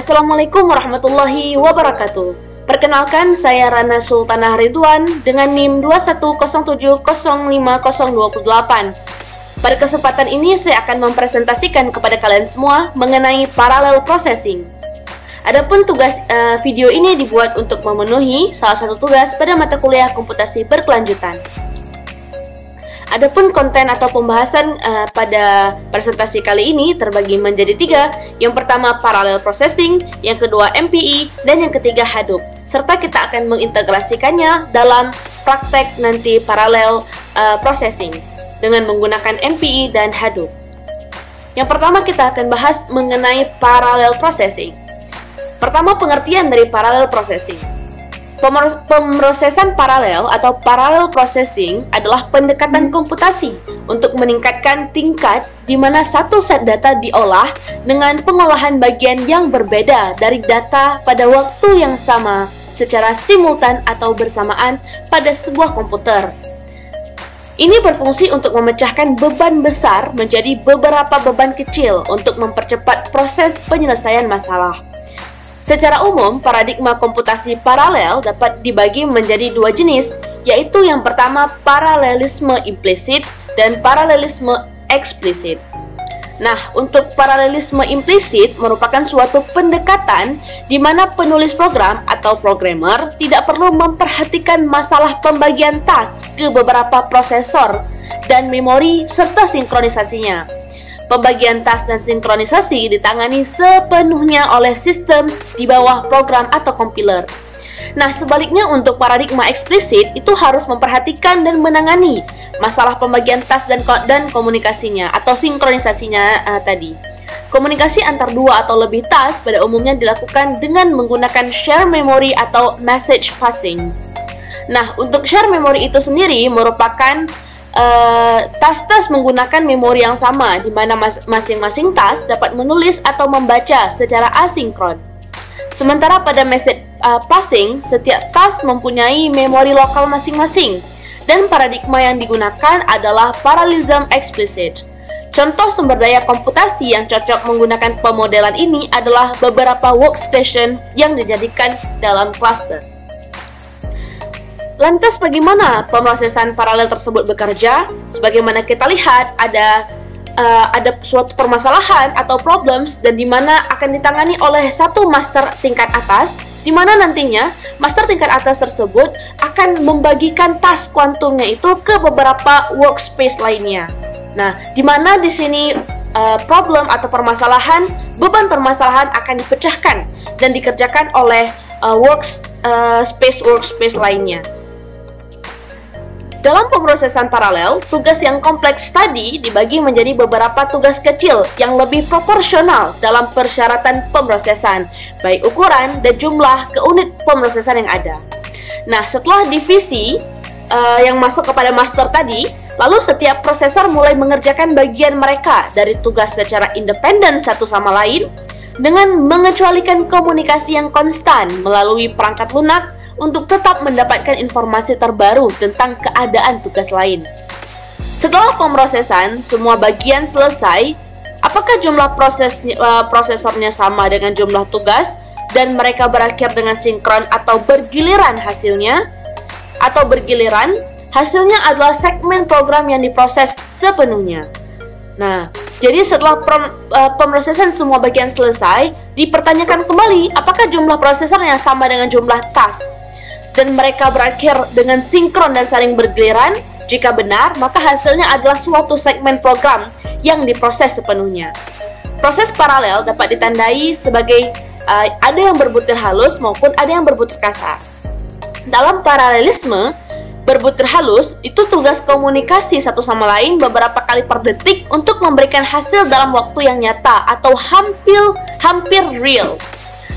Assalamualaikum warahmatullahi wabarakatuh. Perkenalkan, saya Rana Sultanah Ridwan dengan NIM 210705028. Pada kesempatan ini saya akan mempresentasikan kepada kalian semua mengenai parallel processing. Adapun tugas video ini dibuat untuk memenuhi salah satu tugas pada mata kuliah komputasi berkelanjutan. Adapun konten atau pembahasan pada presentasi kali ini terbagi menjadi 3. Yang pertama parallel processing, yang kedua MPE, dan yang ketiga Hadoop. Serta kita akan mengintegrasikannya dalam praktek nanti parallel processing dengan menggunakan MPE dan Hadoop. Yang pertama kita akan bahas mengenai parallel processing. Pertama, pengertian dari parallel processing. Pemrosesan paralel atau parallel processing adalah pendekatan komputasi untuk meningkatkan tingkat di mana satu set data diolah dengan pengolahan bagian yang berbeda dari data pada waktu yang sama secara simultan atau bersamaan pada sebuah komputer. Ini berfungsi untuk memecahkan beban besar menjadi beberapa beban kecil untuk mempercepat proses penyelesaian masalah. Secara umum, paradigma komputasi paralel dapat dibagi menjadi 2 jenis, yaitu yang pertama paralelisme implisit dan paralelisme eksplisit. Nah, untuk paralelisme implisit merupakan suatu pendekatan di mana penulis program atau programmer tidak perlu memperhatikan masalah pembagian task ke beberapa prosesor dan memori serta sinkronisasinya. Pembagian task dan sinkronisasi ditangani sepenuhnya oleh sistem di bawah program atau compiler. Nah, sebaliknya untuk paradigma eksplisit itu harus memperhatikan dan menangani masalah pembagian task dan komunikasinya atau sinkronisasinya tadi. Komunikasi antar dua atau lebih task pada umumnya dilakukan dengan menggunakan share memory atau message passing. Nah, untuk share memory itu sendiri merupakan task-task menggunakan memori yang sama, di mana masing-masing task dapat menulis atau membaca secara asinkron. Sementara pada message passing, setiap task mempunyai memori lokal masing-masing, dan paradigma yang digunakan adalah parallelism explicit. Contoh sumber daya komputasi yang cocok menggunakan pemodelan ini adalah beberapa workstation yang dijadikan dalam cluster. Lantas bagaimana pemrosesan paralel tersebut bekerja? Sebagaimana kita lihat ada suatu permasalahan atau problems dan di mana akan ditangani oleh satu master tingkat atas, di mana nantinya master tingkat atas tersebut akan membagikan task kuantumnya itu ke beberapa workspace lainnya. Nah, di mana di sini problem atau permasalahan, beban permasalahan akan dipecahkan dan dikerjakan oleh workspace lainnya. Dalam pemrosesan paralel, tugas yang kompleks tadi dibagi menjadi beberapa tugas kecil yang lebih proporsional dalam persyaratan pemrosesan, baik ukuran dan jumlah ke unit pemrosesan yang ada. Nah, setelah divisi yang masuk kepada master tadi, lalu setiap prosesor mulai mengerjakan bagian mereka dari tugas secara independen satu sama lain dengan mengecualikan komunikasi yang konstan melalui perangkat lunak untuk tetap mendapatkan informasi terbaru tentang keadaan tugas lain. Setelah pemrosesan, semua bagian selesai, apakah jumlah prosesornya sama dengan jumlah tugas dan mereka berakhir dengan sinkron atau bergiliran hasilnya? Atau bergiliran, hasilnya adalah segmen program yang diproses sepenuhnya. Nah, jadi setelah pemrosesan semua bagian selesai, dipertanyakan kembali apakah jumlah prosesornya sama dengan jumlah task dan mereka berakhir dengan sinkron dan saling bergiliran. Jika benar, maka hasilnya adalah suatu segmen program yang diproses sepenuhnya. Proses paralel dapat ditandai sebagai ada yang berbutir halus maupun ada yang berbutir kasar. Dalam paralelisme berbutir halus, itu tugas komunikasi satu sama lain beberapa kali per detik untuk memberikan hasil dalam waktu yang nyata atau hampir real.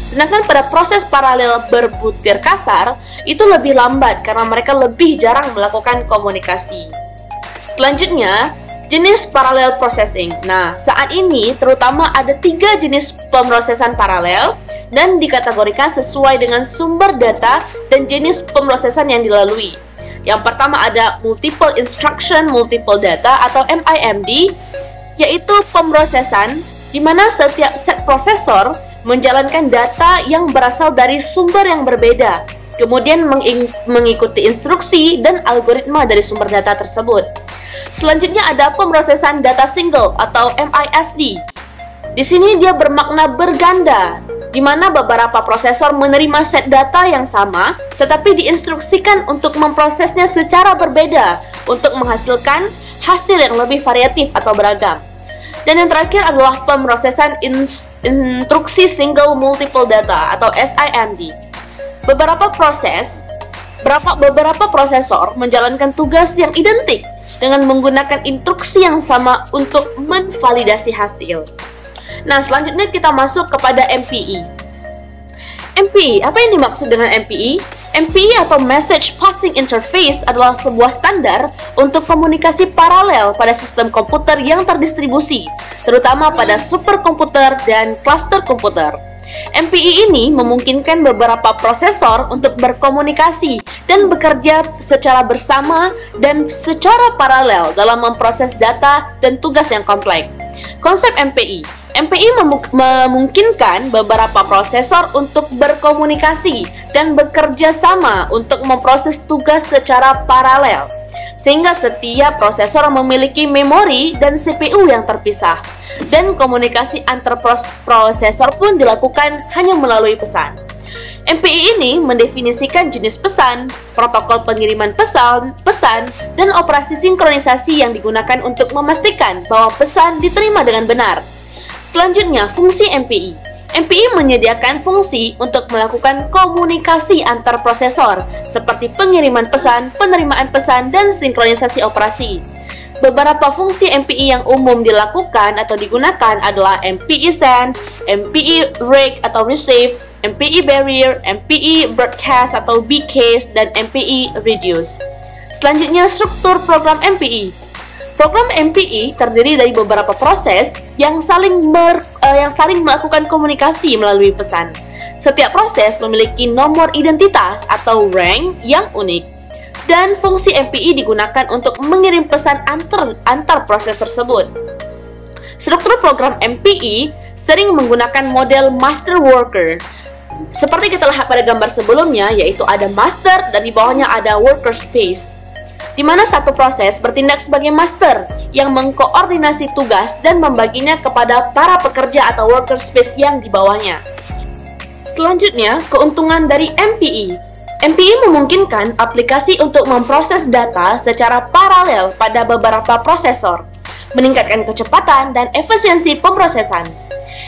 Sedangkan pada proses paralel berbutir kasar, itu lebih lambat karena mereka lebih jarang melakukan komunikasi. Selanjutnya, jenis parallel processing. Nah, saat ini terutama ada 3 jenis pemrosesan paralel dan dikategorikan sesuai dengan sumber data dan jenis pemrosesan yang dilalui. Yang pertama ada Multiple Instruction Multiple Data atau MIMD, yaitu pemrosesan di mana setiap set prosesor menjalankan data yang berasal dari sumber yang berbeda, kemudian mengikuti instruksi dan algoritma dari sumber data tersebut. Selanjutnya ada pemrosesan data single atau MISD. Di sini dia bermakna berganda, di mana beberapa prosesor menerima set data yang sama, tetapi diinstruksikan untuk memprosesnya secara berbeda untuk menghasilkan hasil yang lebih variatif atau beragam. Dan yang terakhir adalah pemrosesan instruksi single multiple data atau SIMD. Beberapa prosesor menjalankan tugas yang identik dengan menggunakan instruksi yang sama untuk menvalidasi hasil. Nah, selanjutnya kita masuk kepada MPE. MPE, apa yang dimaksud dengan MPE? MPE atau Message Passing Interface adalah sebuah standar untuk komunikasi paralel pada sistem komputer yang terdistribusi, terutama pada superkomputer dan cluster komputer. MPE ini memungkinkan beberapa prosesor untuk berkomunikasi dan bekerja secara bersama dan secara paralel dalam memproses data dan tugas yang kompleks. Konsep MPE memungkinkan beberapa prosesor untuk berkomunikasi dan bekerja sama untuk memproses tugas secara paralel, sehingga setiap prosesor memiliki memori dan CPU yang terpisah, dan komunikasi antar prosesor pun dilakukan hanya melalui pesan. MPE ini mendefinisikan jenis pesan, protokol pengiriman pesan, dan operasi sinkronisasi yang digunakan untuk memastikan bahwa pesan diterima dengan benar. Selanjutnya, fungsi MPE. MPE menyediakan fungsi untuk melakukan komunikasi antar prosesor, seperti pengiriman pesan, penerimaan pesan, dan sinkronisasi operasi. Beberapa fungsi MPE yang umum dilakukan atau digunakan adalah MPE send, MPE read atau receive, MPE barrier, MPE broadcast atau bcase, dan MPE reduce. Selanjutnya, struktur program MPE. Program MPE terdiri dari beberapa proses yang saling melakukan komunikasi melalui pesan. Setiap proses memiliki nomor identitas atau rank yang unik, dan fungsi MPE digunakan untuk mengirim pesan antar proses tersebut. Struktur program MPE sering menggunakan model master worker. Seperti kita lihat pada gambar sebelumnya, yaitu ada master dan di bawahnya ada worker space, di mana satu proses bertindak sebagai master yang mengkoordinasi tugas dan membaginya kepada para pekerja atau worker space yang di bawahnya. Selanjutnya, keuntungan dari MPE. MPE memungkinkan aplikasi untuk memproses data secara paralel pada beberapa prosesor, meningkatkan kecepatan dan efisiensi pemrosesan.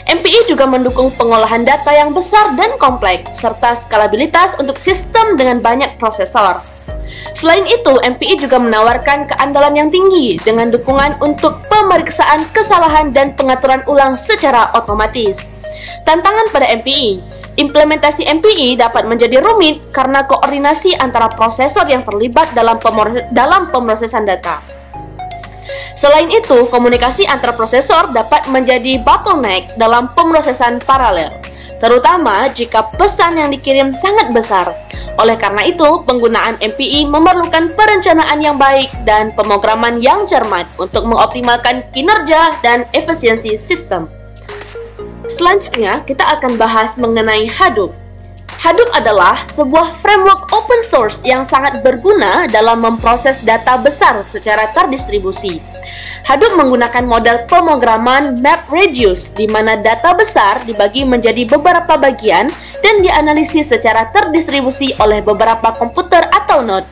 MPE juga mendukung pengolahan data yang besar dan kompleks, serta skalabilitas untuk sistem dengan banyak prosesor. Selain itu, MPE juga menawarkan keandalan yang tinggi dengan dukungan untuk pemeriksaan kesalahan dan pengaturan ulang secara otomatis. Tantangan pada MPE. Implementasi MPE dapat menjadi rumit karena koordinasi antara prosesor yang terlibat dalam pemrosesan data. Selain itu, komunikasi antar prosesor dapat menjadi bottleneck dalam pemrosesan paralel, terutama jika pesan yang dikirim sangat besar. Oleh karena itu, penggunaan MPE memerlukan perencanaan yang baik dan pemrograman yang cermat untuk mengoptimalkan kinerja dan efisiensi sistem. Selanjutnya, kita akan bahas mengenai Hadoop. Hadoop adalah sebuah framework open source yang sangat berguna dalam memproses data besar secara terdistribusi. Hadoop menggunakan model pemrograman MapReduce, di mana data besar dibagi menjadi beberapa bagian dan dianalisis secara terdistribusi oleh beberapa komputer atau node.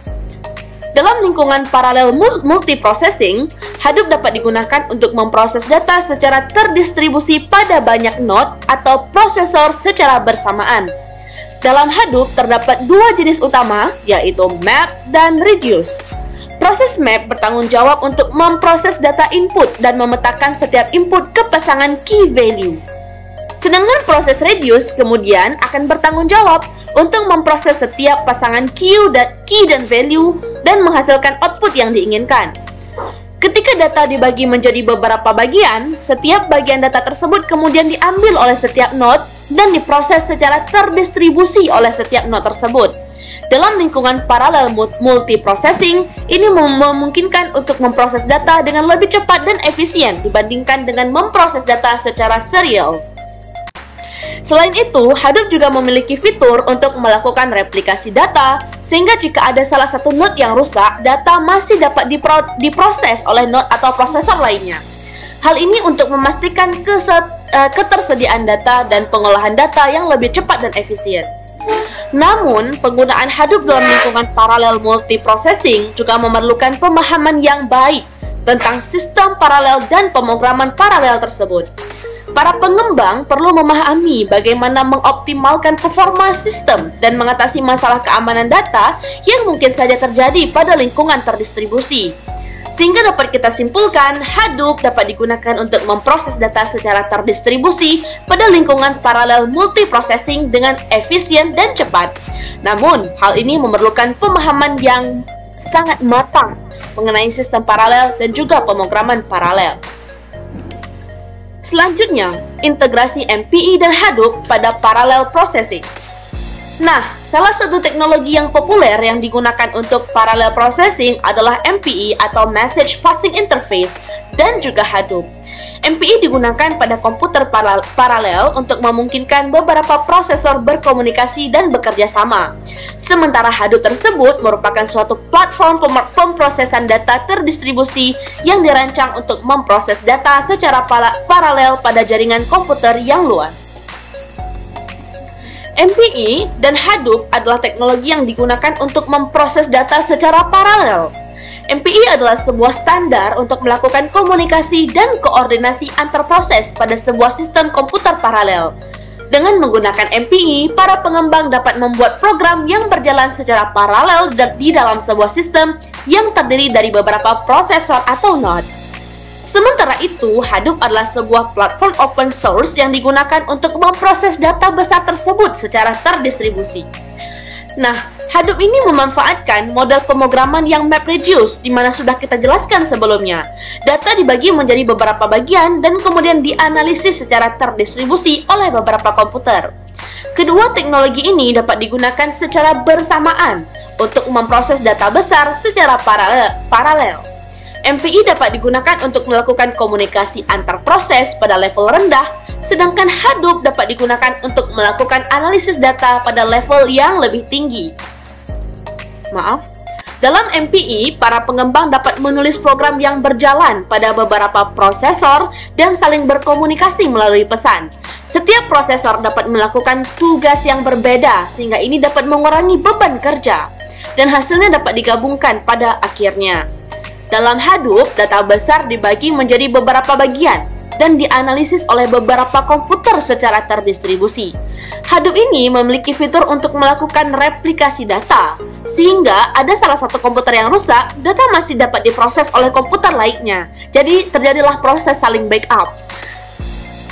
Dalam lingkungan paralel multiprocessing, Hadoop dapat digunakan untuk memproses data secara terdistribusi pada banyak node atau prosesor secara bersamaan. Dalam Hadoop terdapat dua jenis utama, yaitu map dan reduce. Proses map bertanggung jawab untuk memproses data input dan memetakan setiap input ke pasangan key value. Sedangkan proses reduce kemudian akan bertanggung jawab untuk memproses setiap pasangan key dan value dan menghasilkan output yang diinginkan. Ketika data dibagi menjadi beberapa bagian, setiap bagian data tersebut kemudian diambil oleh setiap node dan diproses secara terdistribusi oleh setiap node tersebut. Dalam lingkungan paralel multiprocessing, ini memungkinkan untuk memproses data dengan lebih cepat dan efisien dibandingkan dengan memproses data secara serial. Selain itu, Hadoop juga memiliki fitur untuk melakukan replikasi data, sehingga jika ada salah satu node yang rusak, data masih dapat diproses oleh node atau prosesor lainnya. Hal ini untuk memastikan ketersediaan data dan pengolahan data yang lebih cepat dan efisien. Namun, penggunaan Hadoop dalam lingkungan paralel multiprocessing juga memerlukan pemahaman yang baik tentang sistem paralel dan pemrograman paralel tersebut. Para pengembang perlu memahami bagaimana mengoptimalkan performa sistem dan mengatasi masalah keamanan data yang mungkin saja terjadi pada lingkungan terdistribusi. Sehingga dapat kita simpulkan, Hadoop dapat digunakan untuk memproses data secara terdistribusi pada lingkungan paralel multiprocessing dengan efisien dan cepat. Namun, hal ini memerlukan pemahaman yang sangat matang mengenai sistem paralel dan juga pemrograman paralel. Selanjutnya, integrasi MPE dan Hadoop pada parallel processing. Nah, salah satu teknologi yang populer yang digunakan untuk parallel processing adalah MPE atau Message Passing Interface dan juga Hadoop. MPE digunakan pada komputer paralel untuk memungkinkan beberapa prosesor berkomunikasi dan bekerja sama. Sementara Hadoop tersebut merupakan suatu platform pemrosesan data terdistribusi yang dirancang untuk memproses data secara paralel pada jaringan komputer yang luas. MPE dan Hadoop adalah teknologi yang digunakan untuk memproses data secara paralel. MPE adalah sebuah standar untuk melakukan komunikasi dan koordinasi antar proses pada sebuah sistem komputer paralel. Dengan menggunakan MPE, para pengembang dapat membuat program yang berjalan secara paralel di dalam sebuah sistem yang terdiri dari beberapa prosesor atau node. Sementara itu, Hadoop adalah sebuah platform open source yang digunakan untuk memproses data besar tersebut secara terdistribusi. Nah, Hadoop ini memanfaatkan model pemrograman yang MapReduce, di mana sudah kita jelaskan sebelumnya. Data dibagi menjadi beberapa bagian dan kemudian dianalisis secara terdistribusi oleh beberapa komputer. Kedua teknologi ini dapat digunakan secara bersamaan untuk memproses data besar secara paralel. MPE dapat digunakan untuk melakukan komunikasi antar proses pada level rendah, sedangkan Hadoop dapat digunakan untuk melakukan analisis data pada level yang lebih tinggi. Dalam MPE, para pengembang dapat menulis program yang berjalan pada beberapa prosesor dan saling berkomunikasi melalui pesan. Setiap prosesor dapat melakukan tugas yang berbeda, sehingga ini dapat mengurangi beban kerja, dan hasilnya dapat digabungkan pada akhirnya. Dalam Hadoop, data besar dibagi menjadi beberapa bagian dan dianalisis oleh beberapa komputer secara terdistribusi. Hadoop ini memiliki fitur untuk melakukan replikasi data, sehingga ada salah satu komputer yang rusak, data masih dapat diproses oleh komputer lainnya. Jadi terjadilah proses saling backup.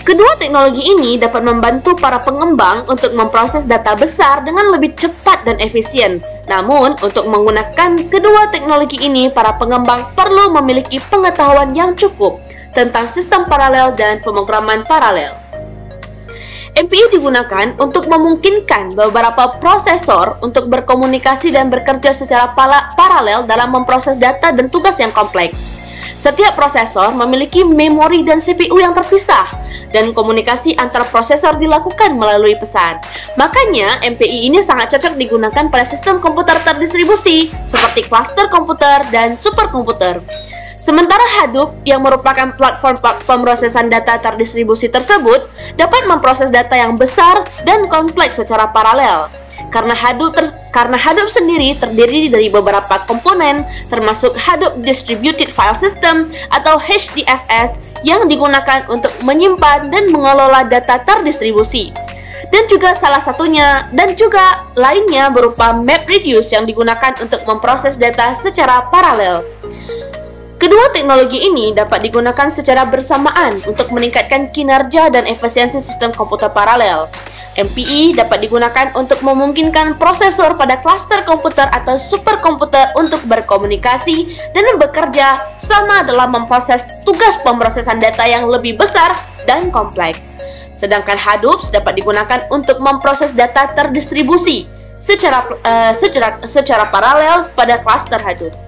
Kedua teknologi ini dapat membantu para pengembang untuk memproses data besar dengan lebih cepat dan efisien. Namun, untuk menggunakan kedua teknologi ini, para pengembang perlu memiliki pengetahuan yang cukup tentang sistem paralel dan pemrograman paralel. MPE digunakan untuk memungkinkan beberapa prosesor untuk berkomunikasi dan bekerja secara paralel dalam memproses data dan tugas yang kompleks. Setiap prosesor memiliki memori dan CPU yang terpisah, dan komunikasi antar prosesor dilakukan melalui pesan. Makanya, MPE ini sangat cocok digunakan pada sistem komputer terdistribusi, seperti klaster komputer dan superkomputer. Sementara Hadoop, yang merupakan platform pemrosesan data terdistribusi tersebut, dapat memproses data yang besar dan kompleks secara paralel. Karena Hadoop sendiri terdiri dari beberapa komponen, termasuk Hadoop Distributed File System atau HDFS yang digunakan untuk menyimpan dan mengelola data terdistribusi. Dan juga lainnya berupa MapReduce yang digunakan untuk memproses data secara paralel. Kedua teknologi ini dapat digunakan secara bersamaan untuk meningkatkan kinerja dan efisiensi sistem komputer paralel. MPE dapat digunakan untuk memungkinkan prosesor pada klaster komputer atau superkomputer untuk berkomunikasi dan bekerja sama dalam memproses tugas pemrosesan data yang lebih besar dan kompleks. Sedangkan Hadoop dapat digunakan untuk memproses data terdistribusi secara paralel pada klaster Hadoop.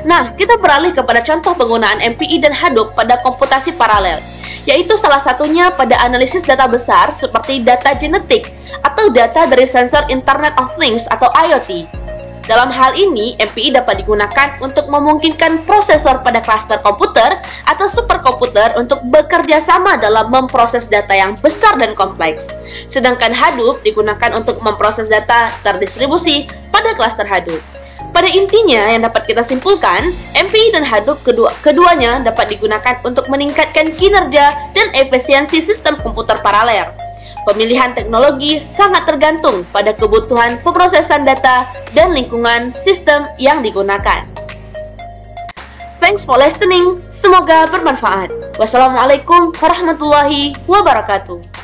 Nah, kita beralih kepada contoh penggunaan MPE dan Hadoop pada komputasi paralel. yaitu salah satunya pada analisis data besar seperti data genetik atau data dari sensor Internet of Things atau IoT. Dalam hal ini, MPI dapat digunakan untuk memungkinkan prosesor pada klaster komputer atau superkomputer untuk bekerja sama dalam memproses data yang besar dan kompleks. Sedangkan Hadoop digunakan untuk memproses data terdistribusi pada klaster Hadoop. Pada intinya, yang dapat kita simpulkan, MPI dan Hadoop keduanya dapat digunakan untuk meningkatkan kinerja dan efisiensi sistem komputer paralel. Pemilihan teknologi sangat tergantung pada kebutuhan pemrosesan data dan lingkungan sistem yang digunakan. Thanks for listening, semoga bermanfaat. Wassalamualaikum warahmatullahi wabarakatuh.